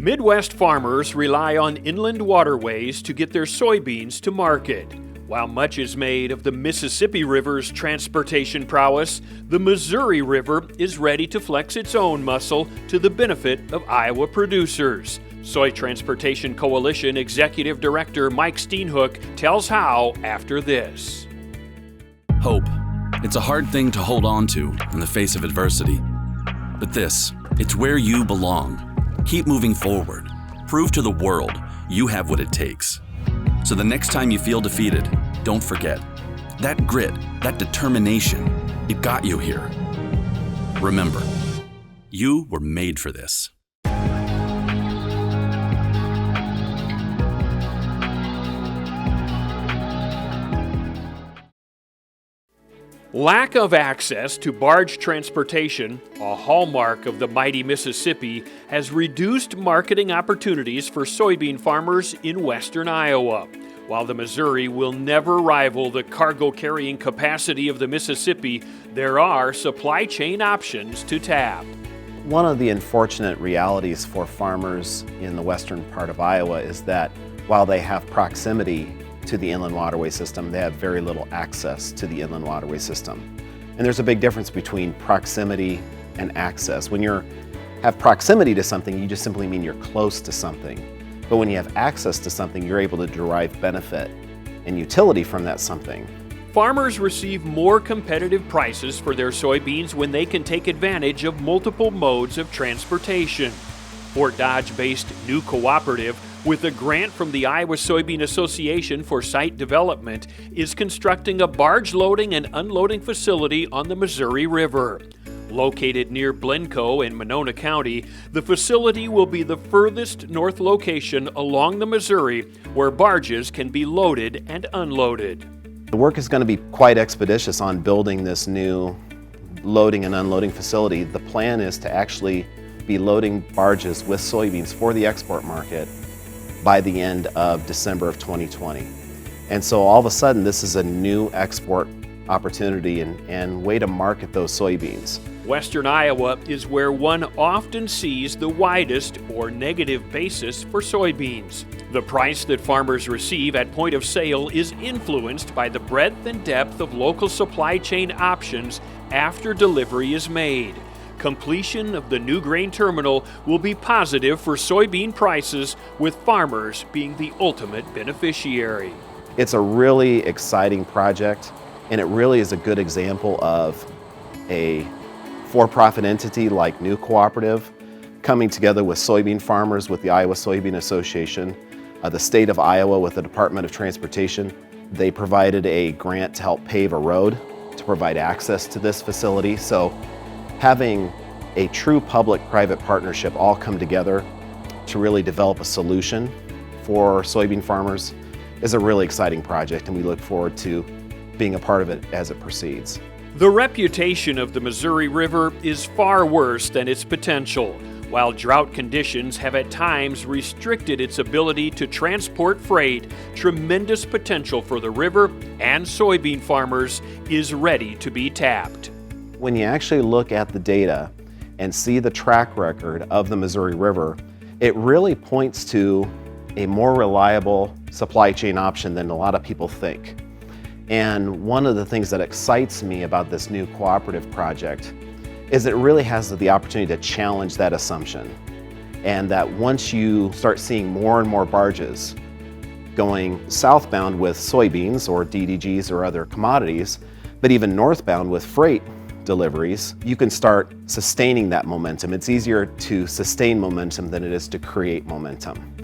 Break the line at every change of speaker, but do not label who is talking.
Midwest farmers rely on inland waterways to get their soybeans to market. While much is made of the Mississippi River's transportation prowess, the Missouri River is ready to flex its own muscle to the benefit of Iowa producers. Soy Transportation Coalition Executive Director Mike Steenhoek tells how after this.
Hope. It's a hard thing to hold on to in the face of adversity. But this, it's where you belong. Keep moving forward. Prove to the world you have what it takes. So the next time you feel defeated, don't forget. That grit, that determination, it got you here. Remember, you were made for this.
Lack of access to barge transportation, a hallmark of the mighty Mississippi, has reduced marketing opportunities for soybean farmers in western Iowa. While the Missouri will never rival the cargo carrying capacity of the Mississippi, there are supply chain options to tap.
One of the unfortunate realities for farmers in the western part of Iowa is that while they have proximity to the inland waterway system, they have very little access to the inland waterway system. And there's a big difference between proximity and access. When you have proximity to something, you just simply mean you're close to something. But when you have access to something, you're able to derive benefit and utility from that something.
Farmers receive more competitive prices for their soybeans when they can take advantage of multiple modes of transportation. Fort Dodge-based New Cooperative, with a grant from the Iowa Soybean Association for site development, is constructing a barge loading and unloading facility on the Missouri River. Located near Blencoe in Monona County, the facility will be the furthest north location along the Missouri where barges can be loaded and unloaded.
The work is going to be quite expeditious on building this new loading and unloading facility. The plan is to actually be loading barges with soybeans for the export market by the end of December of 2020. And so all of a sudden, this is a new export opportunity and way to market those soybeans.
Western Iowa is where one often sees the widest or negative basis for soybeans. The price that farmers receive at point of sale is influenced by the breadth and depth of local supply chain options after delivery is made. Completion of the new grain terminal will be positive for soybean prices, with farmers being the ultimate beneficiary.
It's a really exciting project, and it really is a good example of a for-profit entity like New Cooperative coming together with soybean farmers with the Iowa Soybean Association, the State of Iowa with the Department of Transportation. They provided a grant to help pave a road to provide access to this facility. So having a true public-private partnership all come together to really develop a solution for soybean farmers is a really exciting project, and we look forward to being a part of it as it proceeds.
The reputation of the Missouri River is far worse than its potential. While drought conditions have at times restricted its ability to transport freight, tremendous potential for the river and soybean farmers is ready to be tapped.
When you actually look at the data and see the track record of the Missouri River, it really points to a more reliable supply chain option than a lot of people think. And one of the things that excites me about this new cooperative project is it really has the opportunity to challenge that assumption. And that once you start seeing more and more barges going southbound with soybeans or DDGs or other commodities, but even northbound with freight deliveries, you can start sustaining that momentum. It's easier to sustain momentum than it is to create momentum.